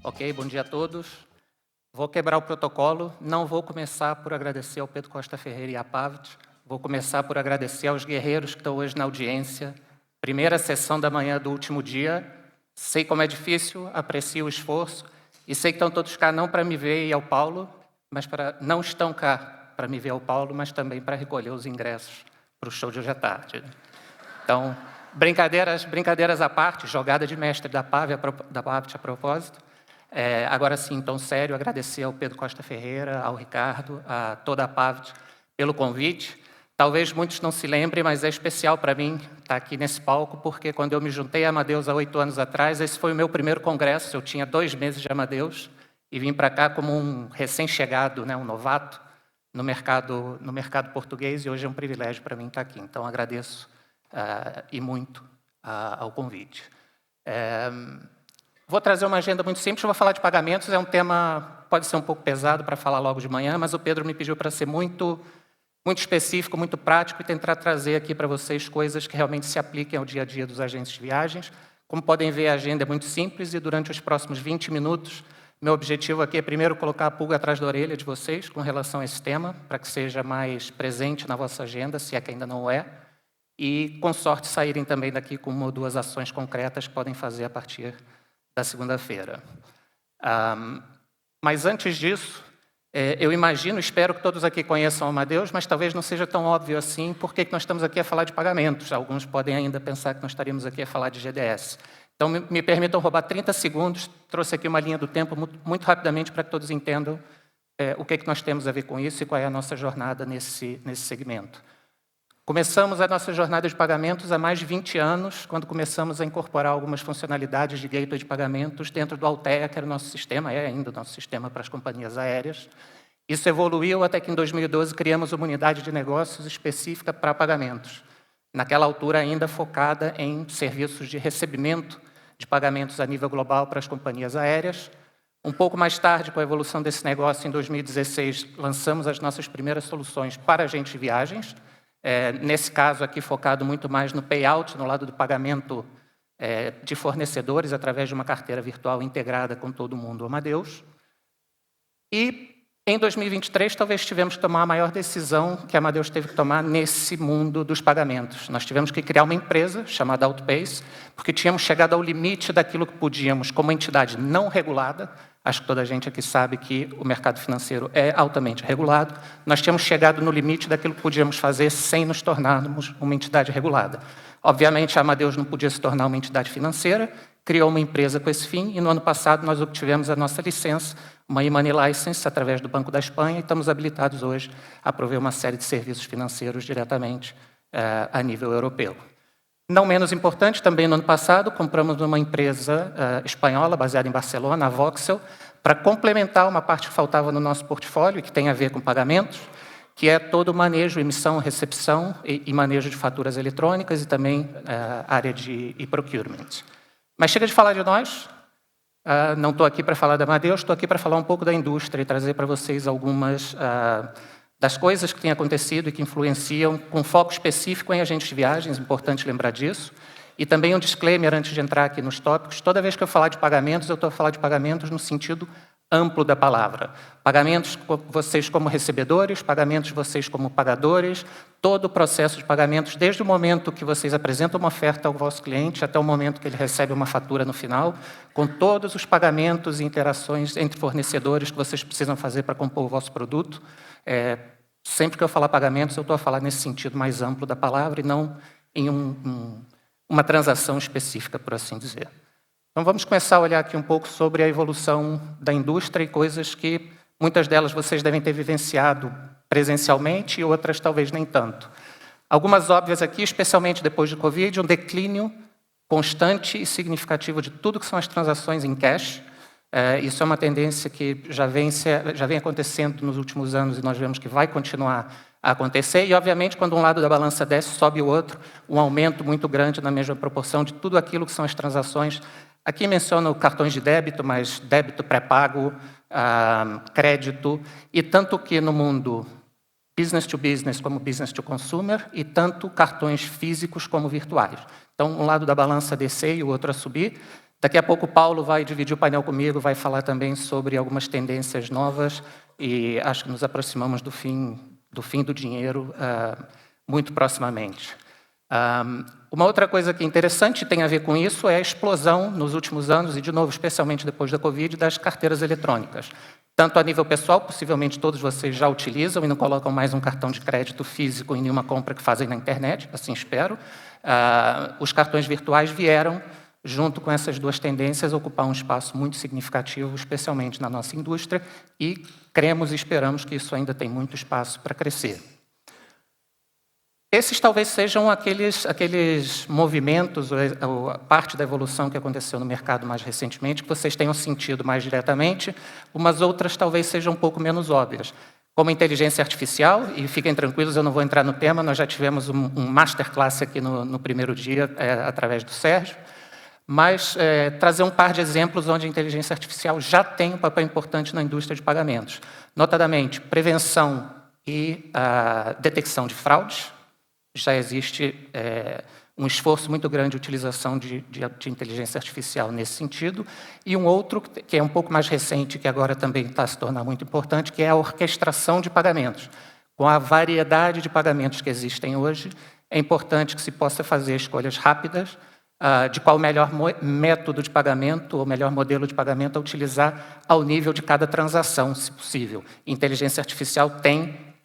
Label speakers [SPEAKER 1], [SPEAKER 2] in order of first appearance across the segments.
[SPEAKER 1] Ok, bom dia a todos. Vou quebrar o protocolo. Não vou começar por agradecer ao Pedro Costa Ferreira e à Pavit. Vou começar por agradecer aos guerreiros que estão hoje na audiência. Primeira sessão da manhã do último dia. Sei como é difícil, aprecio o esforço. E sei que estão todos cá não para me ver e ao Paulo, mas não estão cá para me ver ao Paulo, mas também para recolher os ingressos para o show de hoje à tarde. Então, brincadeiras à parte, jogada de mestre da Pavit a propósito. Agora sim, então, sério, agradecer ao Pedro Costa Ferreira, ao Ricardo, a toda a Pavit pelo convite. Talvez muitos não se lembrem, mas é especial para mim estar aqui nesse palco, porque quando eu me juntei a Amadeus há 8 anos atrás, esse foi o meu primeiro congresso. Eu tinha 2 meses de Amadeus e vim para cá como um recém-chegado, um novato no mercado português, e hoje é um privilégio para mim estar aqui. Então, agradeço e muito ao convite. Vou trazer uma agenda muito simples, vou falar de pagamentos, é um tema, pode ser um pouco pesado para falar logo de manhã, mas o Pedro me pediu para ser muito específico, muito prático e tentar trazer aqui para vocês coisas que realmente se apliquem ao dia a dia dos agentes de viagens. Como podem ver, a agenda é muito simples e durante os próximos 20 minutos, meu objetivo aqui é primeiro colocar a pulga atrás da orelha de vocês com relação a esse tema, para que seja mais presente na vossa agenda, se é que ainda não é, e com sorte saírem também daqui com 1 ou 2 ações concretas que podem fazer a partir da segunda-feira. Mas antes disso, eu imagino, espero que todos aqui conheçam o Amadeus, mas talvez não seja tão óbvio assim por que nós estamos aqui a falar de pagamentos. Alguns podem ainda pensar que nós estaríamos aqui a falar de GDS. Então, me permitam roubar 30 segundos, trouxe aqui uma linha do tempo muito rapidamente para que todos entendam o que nós temos a ver com isso e qual é a nossa jornada nesse segmento. Começamos a nossa jornada de pagamentos há mais de 20 anos, quando começamos a incorporar algumas funcionalidades de gateway de pagamentos dentro do Altéa, que era o nosso sistema, é ainda o nosso sistema para as companhias aéreas. Isso evoluiu até que em 2012 criamos uma unidade de negócios específica para pagamentos. Naquela altura ainda focada em serviços de recebimento de pagamentos a nível global para as companhias aéreas. Um pouco mais tarde, com a evolução desse negócio, em 2016, lançamos as nossas primeiras soluções para agentes de viagens. Nesse caso aqui, focado muito mais no payout, no lado do pagamento de fornecedores, através de uma carteira virtual integrada com todo mundo Amadeus. E, em 2023, talvez tivemos que tomar a maior decisão que a Amadeus teve que tomar nesse mundo dos pagamentos. Nós tivemos que criar uma empresa chamada Outpace, porque tínhamos chegado ao limite daquilo que podíamos, como entidade não regulada. Acho que toda a gente aqui sabe que o mercado financeiro é altamente regulado. Nós tínhamos chegado no limite daquilo que podíamos fazer sem nos tornarmos uma entidade regulada. Obviamente, a Amadeus não podia se tornar uma entidade financeira, criou uma empresa com esse fim, e no ano passado nós obtivemos a nossa licença, uma e-money license, através do Banco da Espanha, e estamos habilitados hoje a prover uma série de serviços financeiros diretamente a nível europeu. Não menos importante, também no ano passado, compramos uma empresa espanhola, baseada em Barcelona, a Voxel, para complementar uma parte que faltava no nosso portfólio, e que tem a ver com pagamentos, que é todo o manejo, emissão, recepção e manejo de faturas eletrônicas e também área de procurement. Mas chega de falar de nós, não estou aqui para falar da Amadeus, estou aqui para falar um pouco da indústria e trazer para vocês algumas das coisas que têm acontecido e que influenciam, com foco específico em agentes de viagens, importante lembrar disso. E também um disclaimer antes de entrar aqui nos tópicos: toda vez que eu falar de pagamentos, eu estou a falar de pagamentos no sentido amplo da palavra. Pagamentos vocês como recebedores, pagamentos vocês como pagadores, todo o processo de pagamentos, desde o momento que vocês apresentam uma oferta ao vosso cliente até o momento que ele recebe uma fatura no final, com todos os pagamentos e interações entre fornecedores que vocês precisam fazer para compor o vosso produto. Sempre que eu falar pagamentos, eu estou a falar nesse sentido mais amplo da palavra e não em uma transação específica, por assim dizer. Então, vamos começar a olhar aqui um pouco sobre a evolução da indústria e coisas que muitas delas vocês devem ter vivenciado presencialmente e outras talvez nem tanto. Algumas óbvias aqui, especialmente depois do Covid, um declínio constante e significativo de tudo que são as transações em cash. Isso é uma tendência que já vem acontecendo nos últimos anos e nós vemos que vai continuar a acontecer. E, obviamente, quando um lado da balança desce, sobe o outro, um aumento muito grande na mesma proporção de tudo aquilo que são as transações. Aqui menciono cartões de débito, mas débito pré-pago, crédito, e tanto que no mundo business to business como business to consumer, e tanto cartões físicos como virtuais. Então, um lado da balança a descer e o outro a subir. Daqui a pouco o Paulo vai dividir o painel comigo, vai falar também sobre algumas tendências novas e acho que nos aproximamos do fim do dinheiro muito proximamente. Uma outra coisa que é interessante e tem a ver com isso é a explosão nos últimos anos, e de novo, especialmente depois da Covid, das carteiras eletrônicas. Tanto a nível pessoal, possivelmente todos vocês já utilizam e não colocam mais um cartão de crédito físico em nenhuma compra que fazem na internet, assim espero. Os cartões virtuais vieram, junto com essas duas tendências, ocupar um espaço muito significativo, especialmente na nossa indústria, e cremos e esperamos que isso ainda tem muito espaço para crescer. Esses talvez sejam aqueles movimentos, ou a parte da evolução que aconteceu no mercado mais recentemente, que vocês tenham sentido mais diretamente, umas outras talvez sejam um pouco menos óbvias, como a inteligência artificial, e fiquem tranquilos, eu não vou entrar no tema, nós já tivemos um masterclass aqui no primeiro dia, através do Sérgio, mas trazer um par de exemplos onde a inteligência artificial já tem um papel importante na indústria de pagamentos, notadamente prevenção e detecção de fraudes. Já existe um esforço muito grande de utilização de inteligência artificial nesse sentido, e um outro, que é um pouco mais recente, que agora também está a se tornar muito importante, que é a orquestração de pagamentos. Com a variedade de pagamentos que existem hoje, é importante que se possa fazer escolhas rápidas de qual o melhor método de pagamento ou melhor modelo de pagamento a utilizar ao nível de cada transação, se possível. Inteligência artificial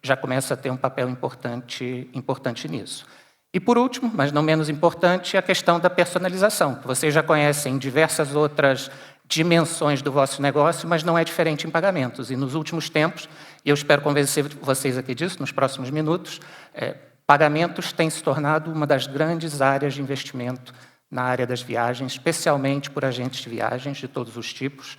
[SPEAKER 1] já começa a ter um papel importante nisso. E, por último, mas não menos importante, a questão da personalização, que vocês já conhecem em diversas outras dimensões do vosso negócio, mas não é diferente em pagamentos. E, nos últimos tempos, e eu espero convencer vocês aqui disso nos próximos minutos, pagamentos têm se tornado uma das grandes áreas de investimento na área das viagens, especialmente por agentes de viagens de todos os tipos,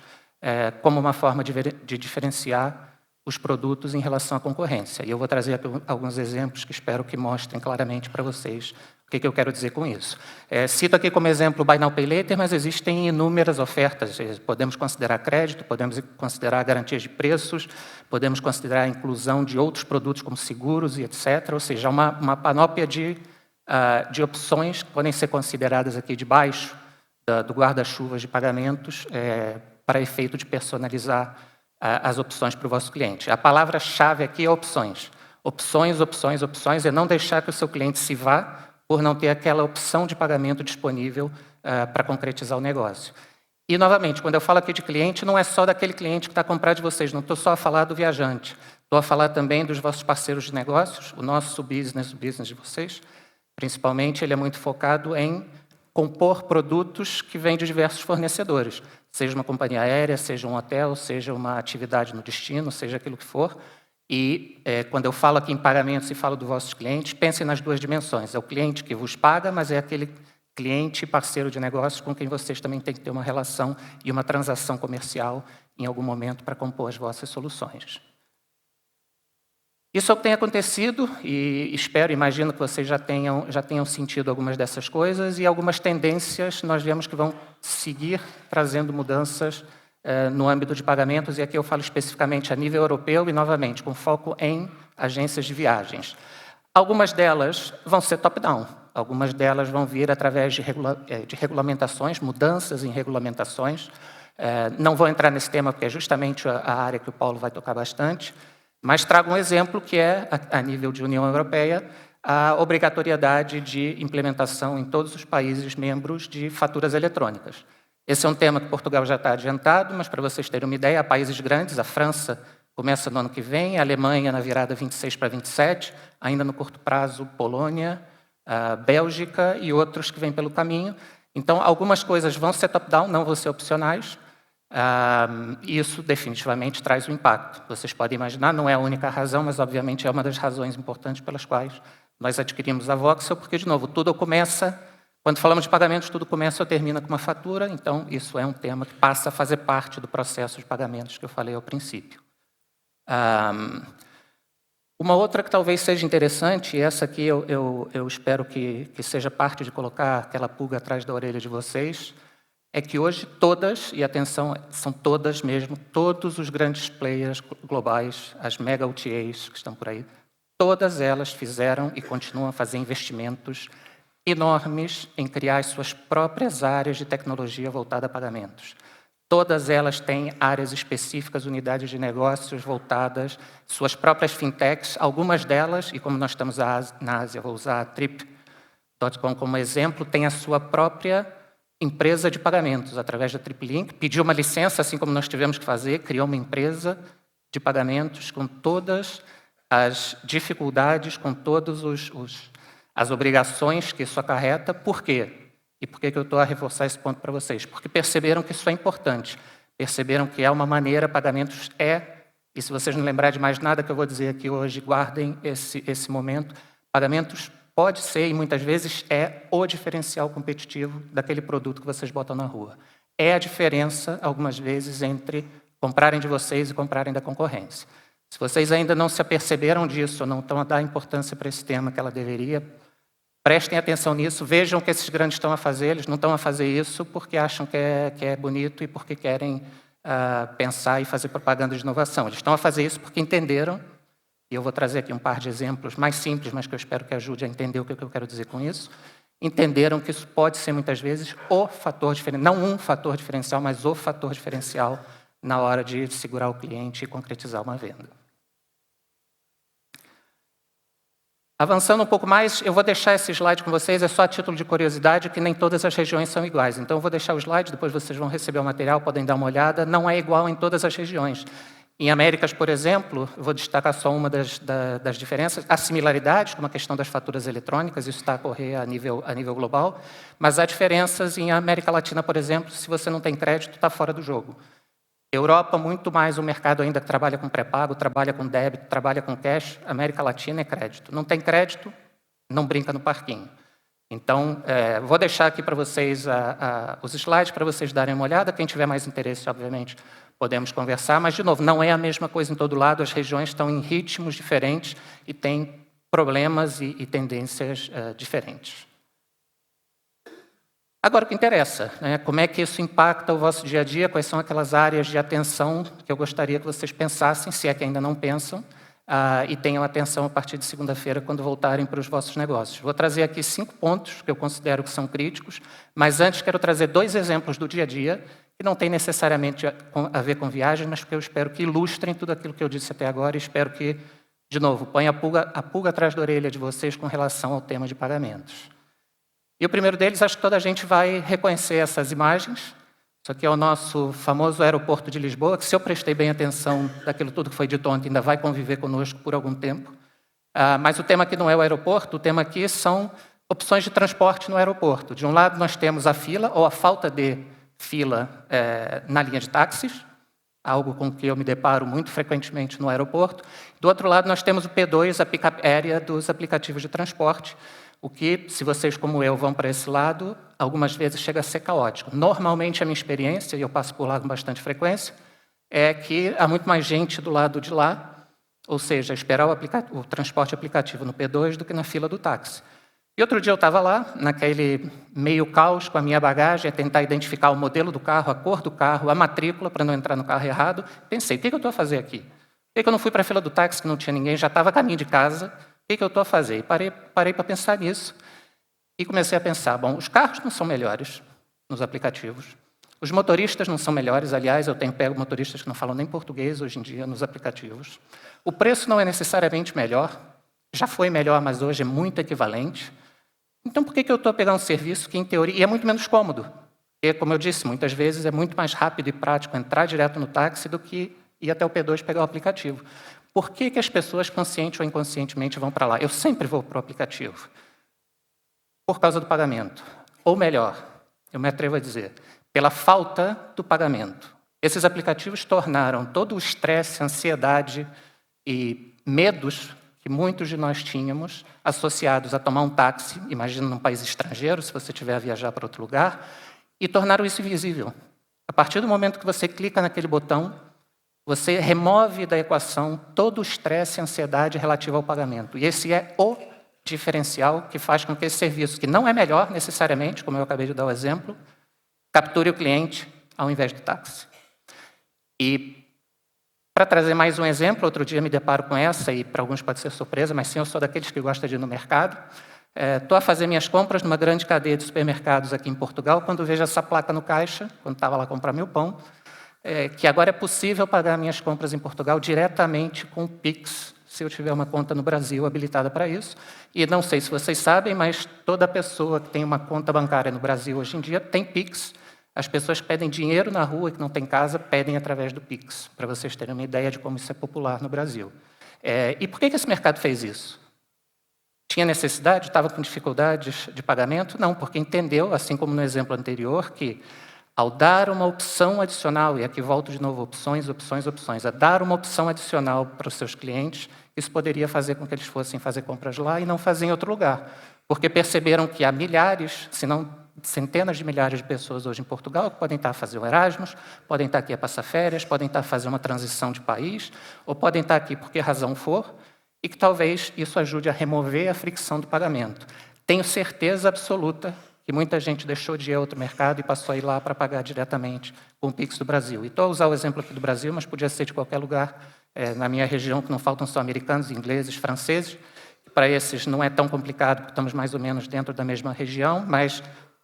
[SPEAKER 1] como uma forma de diferenciar os produtos em relação à concorrência. E eu vou trazer aqui alguns exemplos que espero que mostrem claramente para vocês o que eu quero dizer com isso. Cito aqui como exemplo o Buy Now Pay Later, mas existem inúmeras ofertas. Podemos considerar crédito, podemos considerar garantias de preços, podemos considerar a inclusão de outros produtos como seguros e etc. Ou seja, uma panóplia de opções que podem ser consideradas aqui debaixo do guarda-chuva de pagamentos para efeito de personalizar as opções para o vosso cliente. A palavra-chave aqui é opções. Opções, opções, opções, é não deixar que o seu cliente se vá por não ter aquela opção de pagamento disponível para concretizar o negócio. E, novamente, quando eu falo aqui de cliente, não é só daquele cliente que está a comprar de vocês, não estou só a falar do viajante, estou a falar também dos vossos parceiros de negócios, o nosso business, o business de vocês, principalmente, ele é muito focado em compor produtos que vêm de diversos fornecedores, seja uma companhia aérea, seja um hotel, seja uma atividade no destino, seja aquilo que for. E quando eu falo aqui em pagamentos e falo dos vossos clientes, pensem nas duas dimensões. É o cliente que vos paga, mas é aquele cliente parceiro de negócios com quem vocês também têm que ter uma relação e uma transação comercial em algum momento para compor as vossas soluções. Isso é o que tem acontecido e imagino que vocês já tenham sentido algumas dessas coisas e algumas tendências nós vemos que vão seguir trazendo mudanças no âmbito de pagamentos, e aqui eu falo especificamente a nível europeu e, novamente, com foco em agências de viagens. Algumas delas vão ser top-down, algumas delas vão vir através de regulamentações, mudanças em regulamentações. Não vou entrar nesse tema porque é justamente a área que o Paulo vai tocar bastante, mas trago um exemplo que é, a nível de União Europeia, a obrigatoriedade de implementação em todos os países membros de faturas eletrônicas. Esse é um tema que Portugal já está adiantado, mas para vocês terem uma ideia, há países grandes, a França começa no ano que vem, a Alemanha na virada 26 para 27, ainda no curto prazo, Polônia, a Bélgica e outros que vêm pelo caminho. Então, algumas coisas vão ser top-down, não vão ser opcionais. Isso definitivamente traz um impacto. Vocês podem imaginar, não é a única razão, mas obviamente é uma das razões importantes pelas quais nós adquirimos a Voxel, porque, de novo, tudo começa, quando falamos de pagamentos, tudo começa ou termina com uma fatura, então isso é um tema que passa a fazer parte do processo de pagamentos que eu falei ao princípio. Uma outra que talvez seja interessante, e essa aqui eu espero que seja parte de colocar aquela pulga atrás da orelha de vocês, é que hoje todas, e atenção, são todas mesmo, todos os grandes players globais, as mega OTAs que estão por aí, todas elas fizeram e continuam a fazer investimentos enormes em criar as suas próprias áreas de tecnologia voltada a pagamentos. Todas elas têm áreas específicas, unidades de negócios voltadas, suas próprias fintechs, algumas delas, e como nós estamos na Ásia, vou usar a Trip.com como exemplo, tem a sua própria empresa de pagamentos, através da TripLink, pediu uma licença, assim como nós tivemos que fazer, criou uma empresa de pagamentos com todas as dificuldades, com todas as obrigações que isso acarreta. Por quê? E por que eu estou a reforçar esse ponto para vocês? Porque perceberam que isso é importante. Perceberam que é uma maneira, pagamentos e se vocês não lembrarem de mais nada que eu vou dizer aqui hoje, guardem esse momento, pagamentos pode ser, e muitas vezes é, o diferencial competitivo daquele produto que vocês botam na rua. É a diferença, algumas vezes, entre comprarem de vocês e comprarem da concorrência. Se vocês ainda não se aperceberam disso, ou não estão a dar importância para esse tema que ela deveria, prestem atenção nisso, vejam o que esses grandes estão a fazer. Eles não estão a fazer isso porque acham que é bonito e porque querem pensar e fazer propaganda de inovação. Eles estão a fazer isso porque entenderam, e eu vou trazer aqui um par de exemplos mais simples, mas que eu espero que ajude a entender o que eu quero dizer com isso. Entenderam que isso pode ser, muitas vezes, o fator diferencial, não um fator diferencial, mas o fator diferencial na hora de segurar o cliente e concretizar uma venda. Avançando um pouco mais, eu vou deixar esse slide com vocês, é só a título de curiosidade, que nem todas as regiões são iguais. Então, eu vou deixar o slide, depois vocês vão receber o material, podem dar uma olhada. Não é igual em todas as regiões. Em Américas, por exemplo, eu vou destacar só uma das diferenças. Há similaridades, como a questão das faturas eletrônicas, isso está a ocorrer a nível global, mas há diferenças em América Latina, por exemplo, se você não tem crédito, está fora do jogo. Europa, muito mais o mercado ainda que trabalha com pré-pago, trabalha com débito, trabalha com cash. América Latina é crédito. Não tem crédito, não brinca no parquinho. Então, vou deixar aqui para vocês os slides para vocês darem uma olhada. Quem tiver mais interesse, obviamente, podemos conversar. Mas, de novo, não é a mesma coisa em todo lado. As regiões estão em ritmos diferentes e têm problemas e tendências diferentes. Agora, o que interessa, né? Como é que isso impacta o vosso dia a dia, quais são aquelas áreas de atenção que eu gostaria que vocês pensassem, se é que ainda não pensam, e tenham atenção a partir de segunda-feira, quando voltarem para os vossos negócios. Vou trazer aqui 5 pontos que eu considero que são críticos, mas antes quero trazer 2 exemplos do dia a dia, que não tem necessariamente a ver com viagem, mas que eu espero que ilustrem tudo aquilo que eu disse até agora, e espero que, de novo, ponha a pulga atrás da orelha de vocês com relação ao tema de pagamentos. E o primeiro deles, acho que toda a gente vai reconhecer essas imagens. Isso aqui é o nosso famoso aeroporto de Lisboa, que, se eu prestei bem atenção daquilo tudo que foi dito ontem, ainda vai conviver conosco por algum tempo. Mas o tema aqui não é o aeroporto, o tema aqui são opções de transporte no aeroporto. De um lado, nós temos a fila, ou a falta de fila na linha de táxis, algo com que eu me deparo muito frequentemente no aeroporto. Do outro lado, nós temos o P2, a pick-up area dos aplicativos de transporte, o que, se vocês, como eu, vão para esse lado, algumas vezes chega a ser caótico. Normalmente, a minha experiência, e eu passo por lá com bastante frequência, é que há muito mais gente do lado de lá, ou seja, esperar o transporte aplicativo no P2 do que na fila do táxi. E outro dia eu estava lá, naquele meio caos com a minha bagagem, a tentar identificar o modelo do carro, a cor do carro, a matrícula, para não entrar no carro errado. Pensei, o que eu estou a fazer aqui? Por que eu não fui para a fila do táxi, que não tinha ninguém, já estava a caminho de casa? O que eu estou a fazer? E parei para pensar nisso e comecei a pensar, bom, os carros não são melhores nos aplicativos, os motoristas não são melhores, aliás, eu tenho pego motoristas que não falam nem português hoje em dia nos aplicativos, o preço não é necessariamente melhor, já foi melhor, mas hoje é muito equivalente. Então, por que eu estou a pegar um serviço que, em teoria, e é muito menos cômodo? Porque, como eu disse, muitas vezes é muito mais rápido e prático entrar direto no táxi do que ir até o P2 pegar o aplicativo. Por que as pessoas, consciente ou inconscientemente, vão para lá? Eu sempre vou para o aplicativo. Por causa do pagamento. Ou melhor, eu me atrevo a dizer, pela falta do pagamento. Esses aplicativos tornaram todo o estresse, ansiedade e medos que muitos de nós tínhamos associados a tomar um táxi, imagina num país estrangeiro, se você tiver a viajar para outro lugar, e tornaram isso invisível. A partir do momento que você clica naquele botão, você remove da equação todo o estresse e ansiedade relativo ao pagamento. E esse é o diferencial que faz com que esse serviço, que não é melhor necessariamente, como eu acabei de dar o exemplo, capture o cliente ao invés do táxi. E, para trazer mais um exemplo, outro dia me deparo com essa, e para alguns pode ser surpresa, mas sim, eu sou daqueles que gosta de ir no mercado. Estou a fazer minhas compras numa grande cadeia de supermercados aqui em Portugal, quando vejo essa placa no caixa, quando estava lá comprar meu pão, que agora é possível pagar minhas compras em Portugal diretamente com o Pix, se eu tiver uma conta no Brasil habilitada para isso. E não sei se vocês sabem, mas toda pessoa que tem uma conta bancária no Brasil hoje em dia tem Pix. As pessoas pedem dinheiro na rua e que não tem casa, pedem através do Pix, para vocês terem uma ideia de como isso é popular no Brasil. E por que esse mercado fez isso? Tinha necessidade? Estava com dificuldades de pagamento? Não, porque entendeu, assim como no exemplo anterior, que ao dar uma opção adicional, e aqui volto de novo, opções, a dar uma opção adicional para os seus clientes, isso poderia fazer com que eles fossem fazer compras lá e não fazer em outro lugar. Porque perceberam que há milhares, se não centenas de milhares de pessoas hoje em Portugal que podem estar a fazer o Erasmus, podem estar aqui a passar férias, podem estar a fazer uma transição de país, ou podem estar aqui por que razão for, e que talvez isso ajude a remover a fricção do pagamento. Tenho certeza absoluta que muita gente deixou de ir a outro mercado e passou a ir lá para pagar diretamente com o Pix do Brasil. E estou a usar o exemplo aqui do Brasil, mas podia ser de qualquer lugar na minha região, que não faltam só americanos, ingleses, franceses. Para esses não é tão complicado, porque estamos mais ou menos dentro da mesma região, mas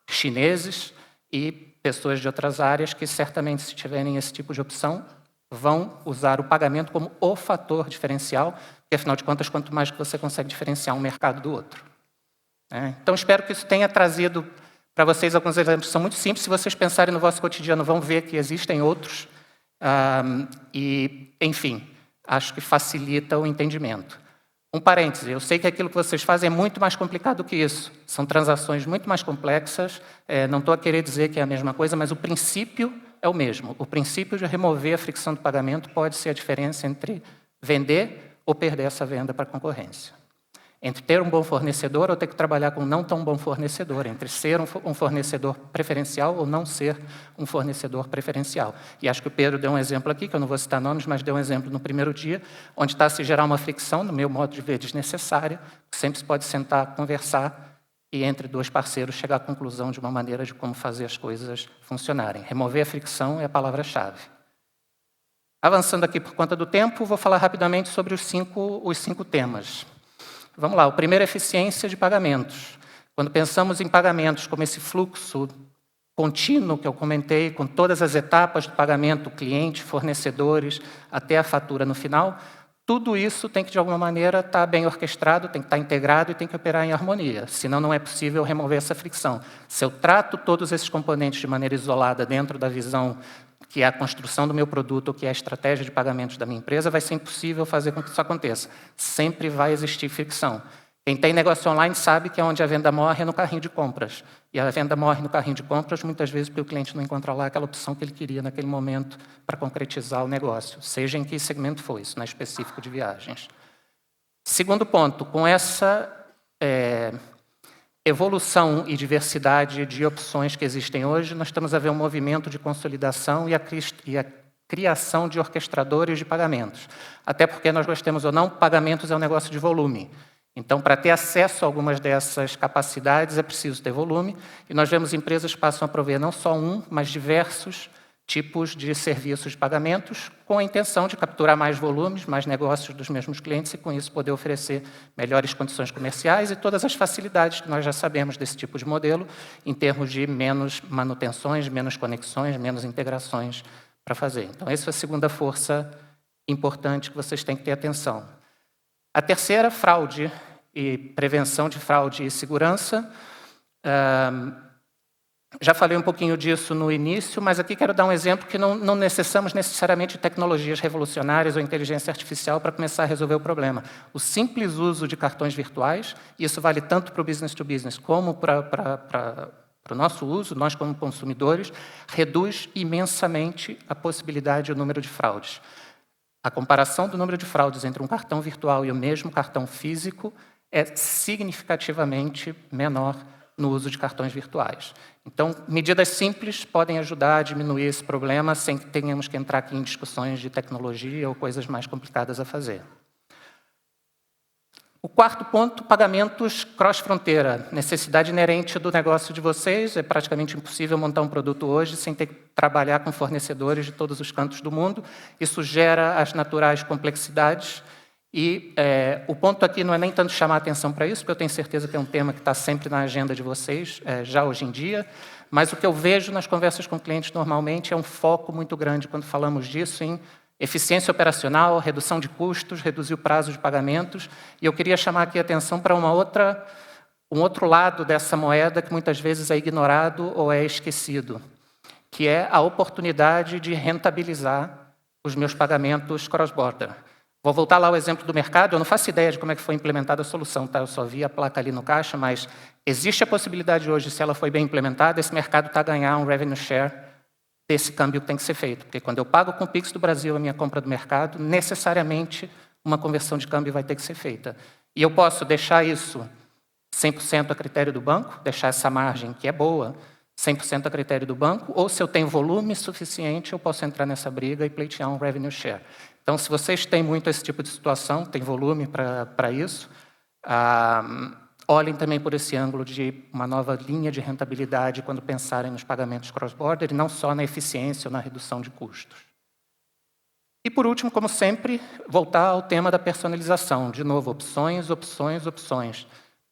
[SPEAKER 1] chineses e pessoas de outras áreas que certamente, se tiverem esse tipo de opção, vão usar o pagamento como o fator diferencial, porque, afinal de contas, quanto mais que você consegue diferenciar um mercado do outro. Então, espero que isso tenha trazido para vocês alguns exemplos que são muito simples. Se vocês pensarem no vosso cotidiano, vão ver que existem outros. Enfim, acho que facilita o entendimento. Um parêntese, eu sei que aquilo que vocês fazem é muito mais complicado que isso. São transações muito mais complexas. Não estou a querer dizer que é a mesma coisa, mas o princípio é o mesmo. O princípio de remover a fricção do pagamento pode ser a diferença entre vender ou perder essa venda para a concorrência. Entre ter um bom fornecedor ou ter que trabalhar com um não tão bom fornecedor, entre ser um fornecedor preferencial ou não ser um fornecedor preferencial. E acho que o Pedro deu um exemplo aqui, que eu não vou citar nomes, mas deu um exemplo no primeiro dia, onde está a se gerar uma fricção, no meu modo de ver, desnecessária, que sempre se pode sentar, conversar e, entre dois parceiros, chegar à conclusão de uma maneira de como fazer as coisas funcionarem. Remover a fricção é a palavra-chave. Avançando aqui por conta do tempo, vou falar rapidamente sobre os cinco temas. Vamos lá, o primeiro é eficiência de pagamentos. Quando pensamos em pagamentos como esse fluxo contínuo que eu comentei, com todas as etapas do pagamento, cliente, fornecedores, até a fatura no final, tudo isso tem que, de alguma maneira, estar bem orquestrado, tem que estar integrado e tem que operar em harmonia. Senão, não é possível remover essa fricção. Se eu trato todos esses componentes de maneira isolada dentro da visão que é a construção do meu produto, ou que é a estratégia de pagamentos da minha empresa, vai ser impossível fazer com que isso aconteça. Sempre vai existir fricção. Quem tem negócio online sabe que onde a venda morre é no carrinho de compras. E a venda morre no carrinho de compras, muitas vezes, porque o cliente não encontra lá aquela opção que ele queria naquele momento para concretizar o negócio, seja em que segmento for, isso não é específico de viagens. Segundo ponto, com essa evolução e diversidade de opções que existem hoje, nós estamos a ver um movimento de consolidação e a criação de orquestradores de pagamentos. Até porque, nós gostemos ou não, pagamentos é um negócio de volume. Então, para ter acesso a algumas dessas capacidades, é preciso ter volume. E nós vemos empresas que passam a prover não só um, mas diversos tipos de serviços de pagamentos, com a intenção de capturar mais volumes, mais negócios dos mesmos clientes e, com isso, poder oferecer melhores condições comerciais e todas as facilidades que nós já sabemos desse tipo de modelo, em termos de menos manutenções, menos conexões, menos integrações para fazer. Então, essa é a segunda força importante que vocês têm que ter atenção. A terceira, fraude e prevenção de fraude e segurança. Já falei um pouquinho disso no início, mas aqui quero dar um exemplo que não necessitamos necessariamente de tecnologias revolucionárias ou inteligência artificial para começar a resolver o problema. O simples uso de cartões virtuais, e isso vale tanto para o business to business como para o nosso uso, nós como consumidores, reduz imensamente a possibilidade e o número de fraudes. A comparação do número de fraudes entre um cartão virtual e o mesmo cartão físico é significativamente menor no uso de cartões virtuais. Então, medidas simples podem ajudar a diminuir esse problema sem que tenhamos que entrar aqui em discussões de tecnologia ou coisas mais complicadas a fazer. O quarto ponto, pagamentos cross-fronteira. Necessidade inerente do negócio de vocês. É praticamente impossível montar um produto hoje sem ter que trabalhar com fornecedores de todos os cantos do mundo. Isso gera as naturais complexidades E o ponto aqui não é nem tanto chamar atenção para isso, porque eu tenho certeza que é um tema que está sempre na agenda de vocês, já hoje em dia, mas o que eu vejo nas conversas com clientes normalmente é um foco muito grande quando falamos disso em eficiência operacional, redução de custos, reduzir o prazo de pagamentos, e eu queria chamar aqui a atenção para um outro lado dessa moeda que muitas vezes é ignorado ou é esquecido, que é a oportunidade de rentabilizar os meus pagamentos cross-border. Vou voltar lá ao exemplo do mercado, eu não faço ideia de como é que foi implementada a solução, tá? Eu só vi a placa ali no caixa, mas existe a possibilidade hoje, se ela foi bem implementada, esse mercado está a ganhar um revenue share desse câmbio que tem que ser feito. Porque quando eu pago com o Pix do Brasil a minha compra do mercado, necessariamente uma conversão de câmbio vai ter que ser feita. E eu posso deixar isso 100% a critério do banco, deixar essa margem, que é boa, 100% a critério do banco, ou se eu tenho volume suficiente, eu posso entrar nessa briga e pleitear um revenue share. Então, se vocês têm muito esse tipo de situação, tem volume para isso, olhem também por esse ângulo de uma nova linha de rentabilidade quando pensarem nos pagamentos cross-border, e não só na eficiência ou na redução de custos. E, por último, como sempre, voltar ao tema da personalização. De novo, opções, opções, opções.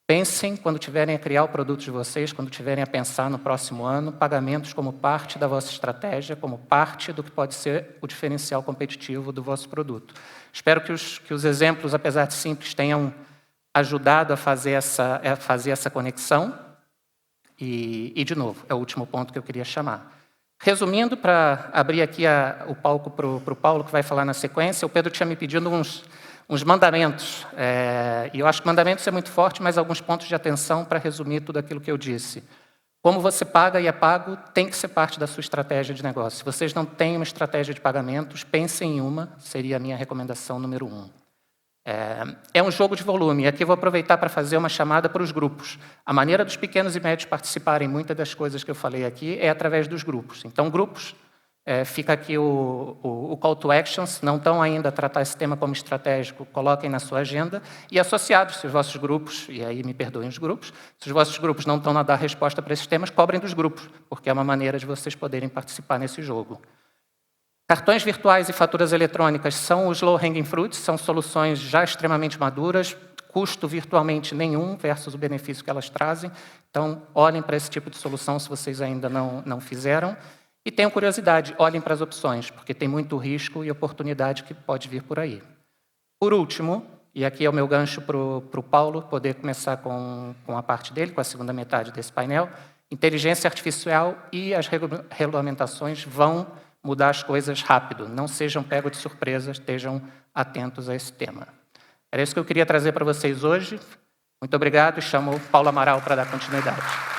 [SPEAKER 1] Pensem, quando tiverem a criar o produto de vocês, quando tiverem a pensar no próximo ano, pagamentos como parte da vossa estratégia, como parte do que pode ser o diferencial competitivo do vosso produto. Espero que os exemplos, apesar de simples, tenham ajudado a fazer essa conexão. E, de novo, é o último ponto que eu queria chamar. Resumindo, para abrir aqui o palco para o Paulo, que vai falar na sequência, o Pedro tinha me pedido uns mandamentos, e eu acho que mandamentos é muito forte, mas alguns pontos de atenção para resumir tudo aquilo que eu disse. Como você paga e é pago tem que ser parte da sua estratégia de negócio. Se vocês não têm uma estratégia de pagamentos, pensem em uma, seria a minha recomendação número 1. É um jogo de volume, e aqui eu vou aproveitar para fazer uma chamada para os grupos. A maneira dos pequenos e médios participarem, muitas das coisas que eu falei aqui, é através dos grupos. Então, grupos, fica aqui o call to action, se não estão ainda a tratar esse tema como estratégico, coloquem na sua agenda, e associados, se os vossos grupos, e aí me perdoem os grupos, se os vossos grupos não estão a dar resposta para esses temas, cobrem dos grupos, porque é uma maneira de vocês poderem participar nesse jogo. Cartões virtuais e faturas eletrônicas são os low-hanging fruits, são soluções já extremamente maduras, custo virtualmente nenhum versus o benefício que elas trazem. Então, olhem para esse tipo de solução se vocês ainda não fizeram. E tenham curiosidade, olhem para as opções, porque tem muito risco e oportunidade que pode vir por aí. Por último, e aqui é o meu gancho para o Paulo poder começar com a parte dele, com a segunda metade desse painel, inteligência artificial e as regulamentações vão mudar as coisas rápido. Não sejam pegos de surpresa, estejam atentos a esse tema. Era isso que eu queria trazer para vocês hoje. Muito obrigado e chamo o Paulo Amaral para dar continuidade.